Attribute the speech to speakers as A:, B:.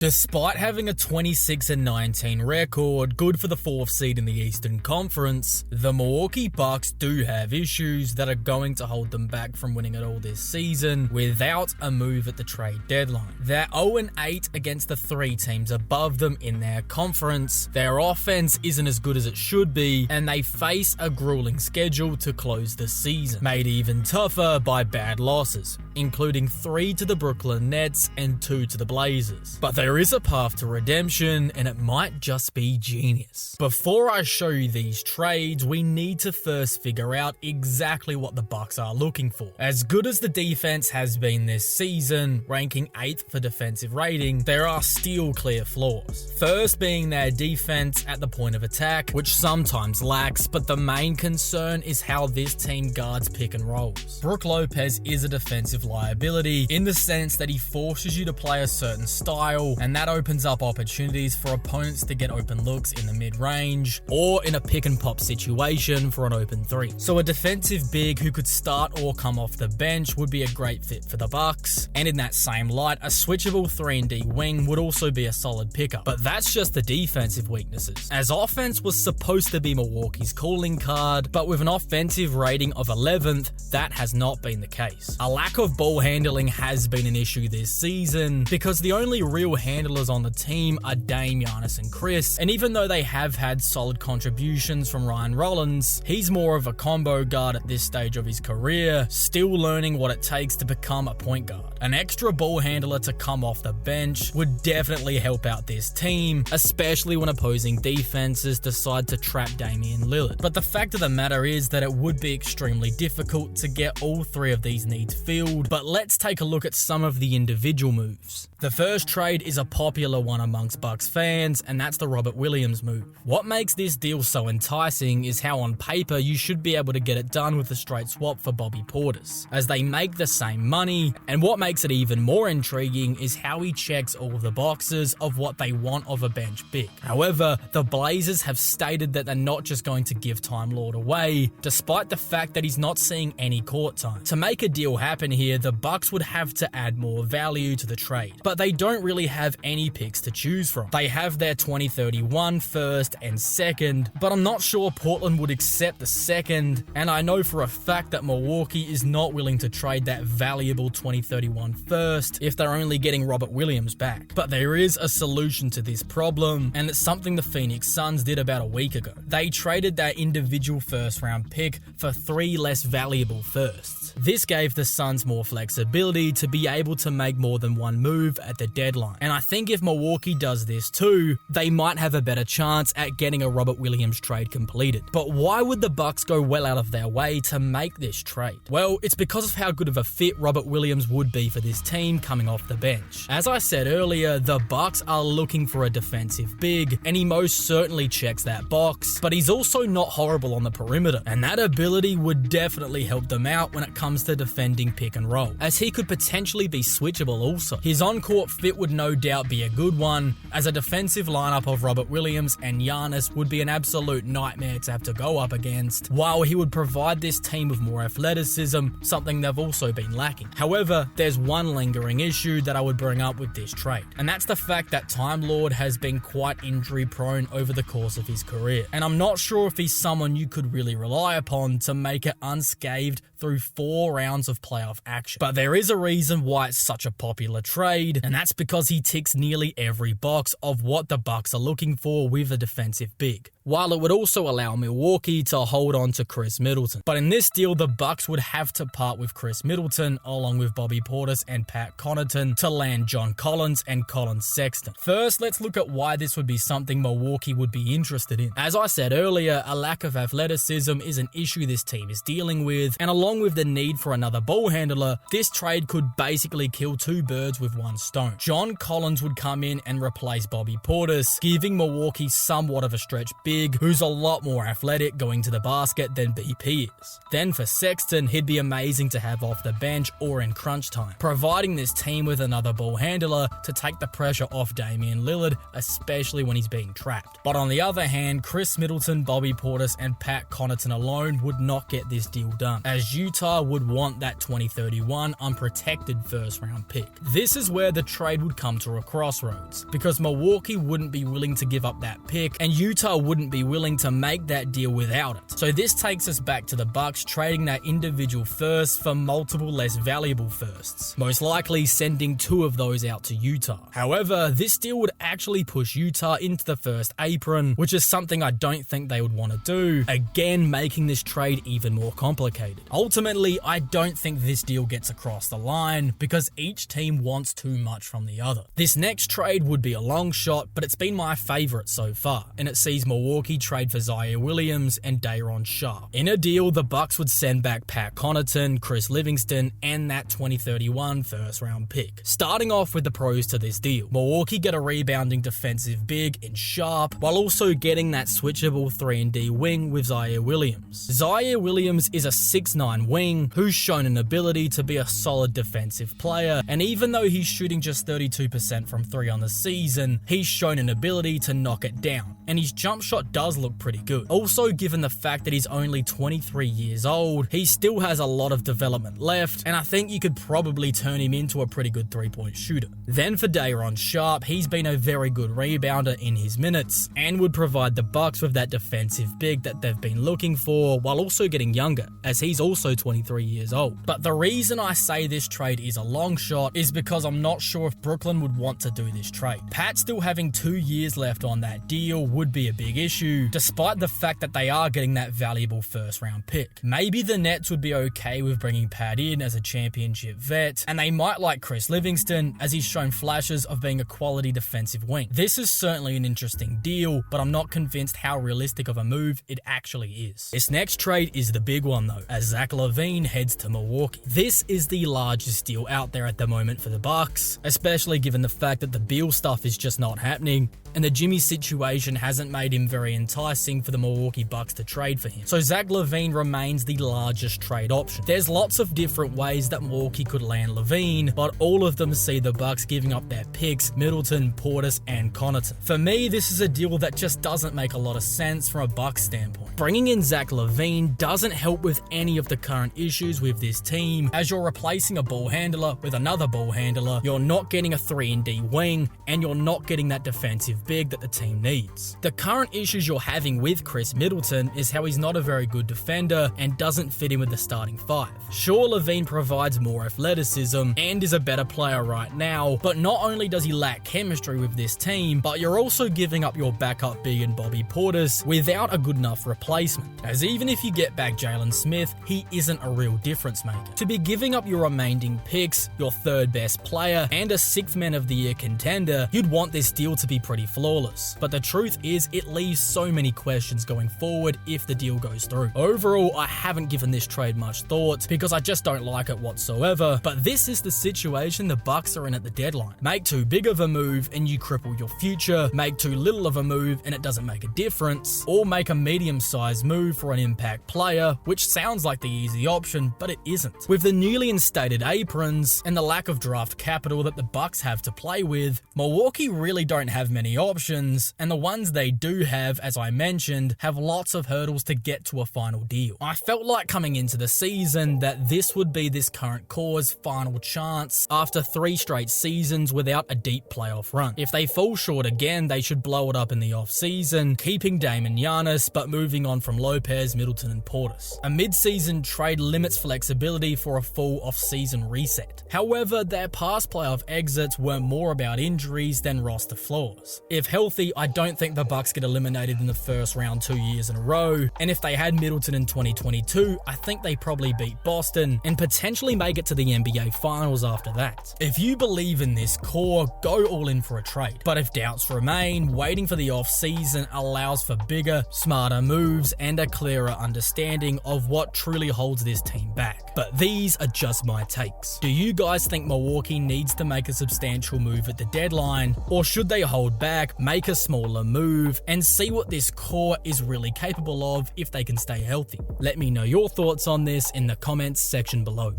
A: Despite having a 26-19 record, good for the 4th seed in the Eastern Conference, the Milwaukee Bucks do have issues that are going to hold them back from winning it all this season without a move at the trade deadline. They're 0-8 against the 3 teams above them in their conference, their offense isn't as good as it should be, and they face a grueling schedule to close the season, made even tougher by bad losses, including 3 to the Brooklyn Nets and 2 to the Blazers. But there is a path to redemption, and it might just be genius. Before I show you these trades, we need to first figure out exactly what the Bucks are looking for. As good as the defense has been this season, ranking 8th for defensive rating, there are still clear flaws. First being their defense at the point of attack, which sometimes lacks, but the main concern is how this team guards pick and rolls. Brook Lopez is a defensive liability in the sense that he forces you to play a certain style, and that opens up opportunities for opponents to get open looks in the mid-range or in a pick and pop situation for an open 3. So a defensive big who could start or come off the bench would be a great fit for the Bucks, and in that same light, a switchable 3-and-D wing would also be a solid pickup. But that's just the defensive weaknesses, as offense was supposed to be Milwaukee's calling card, but with an offensive rating of 11th, that has not been the case. A lack of ball handling has been an issue this season because the only real handlers on the team are Dame, Giannis, and Chris, and even though they have had solid contributions from Ryan Rollins, he's more of a combo guard at this stage of his career, still learning what it takes to become a point guard. An extra ball handler to come off the bench would definitely help out this team, especially when opposing defenses decide to trap Damian Lillard. But the fact of the matter is that it would be extremely difficult to get all 3 of these needs filled, but let's take a look at some of the individual moves. The first trade is a popular one amongst Bucks fans, and that's the Robert Williams move. What makes this deal so enticing is how on paper you should be able to get it done with a straight swap for Bobby Portis, as they make the same money, and what makes it even more intriguing is how he checks all of the boxes of what they want of a bench big. However, the Blazers have stated that they're not just going to give Time Lord away, despite the fact that he's not seeing any court time. To make a deal happen here, the Bucks would have to add more value to the trade, but they don't really have any picks to choose from. They have their 2031 first and second, but I'm not sure Portland would accept the second, and I know for a fact that Milwaukee is not willing to trade that valuable 2031 first if they're only getting Robert Williams back. But there is a solution to this problem, and it's something the Phoenix Suns did about a week ago. They traded their individual first round pick for 3 less valuable firsts. This gave the Suns more flexibility to be able to make more than one move at the deadline. And I think if Milwaukee does this too, they might have a better chance at getting a Robert Williams trade completed. But why would the Bucks go well out of their way to make this trade? Well, it's because of how good of a fit Robert Williams would be for this team coming off the bench. As I said earlier, the Bucks are looking for a defensive big, and he most certainly checks that box, but he's also not horrible on the perimeter, and that ability would definitely help them out when it comes to defending pick and roll, as he could potentially be switchable also. His on-court fit would no doubt be a good one, as a defensive lineup of Robert Williams and Giannis would be an absolute nightmare to have to go up against, while he would provide this team with more athleticism, something they've also been lacking. However, there's one lingering issue that I would bring up with this trade, and that's the fact that Time Lord has been quite injury prone over the course of his career, and I'm not sure if he's someone you could really rely upon to make it unscathed through 4 rounds of playoff action. But there is a reason why it's such a popular trade, and that's because he ticks nearly every box of what the Bucks are looking for with a defensive big, while it would also allow Milwaukee to hold on to Chris Middleton. But in this deal, the Bucks would have to part with Chris Middleton along with Bobby Portis and Pat Connaughton to land John Collins and Colin Sexton. First, let's look at why this would be something Milwaukee would be interested in. As I said earlier, a lack of athleticism is an issue this team is dealing with, and along with the need for another ball handler, this trade could basically kill 2 birds with one stone. John Collins would come in and replace Bobby Portis, giving Milwaukee somewhat of a stretch big big who's a lot more athletic going to the basket than BP is. Then for Sexton, he'd be amazing to have off the bench or in crunch time, providing this team with another ball handler to take the pressure off Damian Lillard, especially when he's being trapped. But on the other hand, Chris Middleton, Bobby Portis, and Pat Connaughton alone would not get this deal done, as Utah would want that 2031 unprotected first-round pick. This is where the trade would come to a crossroads, because Milwaukee wouldn't be willing to give up that pick, and Utah wouldn't be willing to make that deal without it. So this takes us back to the Bucks trading that individual first for multiple less valuable firsts, most likely sending 2 of those out to Utah. However, this deal would actually push Utah into the first apron, which is something I don't think they would want to do, again making this trade even more complicated. Ultimately, I don't think this deal gets across the line because each team wants too much from the other. This next trade would be a long shot, but it's been my favorite so far, and it sees Milwaukee trade for Zaire Williams and Day'Ron Sharpe. In a deal, the Bucks would send back Pat Connaughton, Chris Livingston, and that 2031 first-round pick. Starting off with the pros to this deal, Milwaukee get a rebounding defensive big in Sharpe, while also getting that switchable 3-and-D wing with Zaire Williams. Zaire Williams is a 6'9" wing who's shown an ability to be a solid defensive player, and even though he's shooting just 32% from 3 on the season, he's shown an ability to knock it down, and his jump shot does look pretty good. Also, given the fact that he's only 23 years old, he still has a lot of development left, and I think you could probably turn him into a pretty good 3-point shooter. Then for Day'Ron Sharpe, he's been a very good rebounder in his minutes, and would provide the Bucks with that defensive big that they've been looking for, while also getting younger, as he's also 23 years old. But the reason I say this trade is a long shot is because I'm not sure if Brooklyn would want to do this trade. Pat still having 2 years left on that deal would be a big issue, despite the fact that they are getting that valuable first-round pick. Maybe the Nets would be okay with bringing Pat in as a championship vet, and they might like Chris Livingston, as he's shown flashes of being a quality defensive wing. This is certainly an interesting deal, but I'm not convinced how realistic of a move it actually is. This next trade is the big one though, as Zach LaVine heads to Milwaukee. This is the largest deal out there at the moment for the Bucks, especially given the fact that the Beal stuff is just not happening, and the Jimmy situation hasn't made him very enticing for the Milwaukee Bucks to trade for him. So Zach LaVine remains the largest trade option. There's lots of different ways that Milwaukee could land LaVine, but all of them see the Bucks giving up their picks, Middleton, Portis, and Connaughton. For me, this is a deal that just doesn't make a lot of sense from a Bucks standpoint. Bringing in Zach LaVine doesn't help with any of the current issues with this team, as you're replacing a ball handler with another ball handler, you're not getting a 3-and-D wing, and you're not getting that defensive big that the team needs. The current issues you're having with Chris Middleton is how he's not a very good defender and doesn't fit in with the starting 5. Sure, LaVine provides more athleticism and is a better player right now, but not only does he lack chemistry with this team, but you're also giving up your backup big in Bobby Portis without a good enough replacement, as even if you get back Jalen Smith, he isn't a real difference maker. To be giving up your remaining picks, your 3rd best player, and a 6th Man of the Year contender, you'd want this deal to be pretty flawless. But the truth is, it leaves so many questions going forward if the deal goes through. Overall, I haven't given this trade much thought because I just don't like it whatsoever, but this is the situation the Bucks are in at the deadline. Make too big of a move and you cripple your future, make too little of a move and it doesn't make a difference, or make a medium-sized move for an impact player, which sounds like the easy option, but it isn't. With the newly instated aprons and the lack of draft capital that the Bucks have to play with, Milwaukee really don't have many options, and the ones they do have, as I mentioned, have lots of hurdles to get to a final deal. I felt like coming into the season that this would be this current core's final chance after 3 straight seasons without a deep playoff run. If they fall short again, they should blow it up in the off-season, keeping Dame and Giannis, but moving on from Lopez, Middleton, and Portis. A mid-season trade limits flexibility for a full off-season reset. However, their past playoff exits were more about injuries than roster flaws. If healthy, I don't think the Bucks get eliminated in the first round 2 years in a row, and if they had Middleton in 2022, I think they probably beat Boston and potentially make it to the NBA Finals after that. If you believe in this core, go all in for a trade. But if doubts remain, waiting for the off-season allows for bigger, smarter moves and a clearer understanding of what truly holds this team back. But these are just my takes. Do you guys think Milwaukee needs to make a substantial move at the deadline, or should they hold back, make a smaller move, move and see what this core is really capable of if they can stay healthy. Let me know your thoughts on this in the comments section below.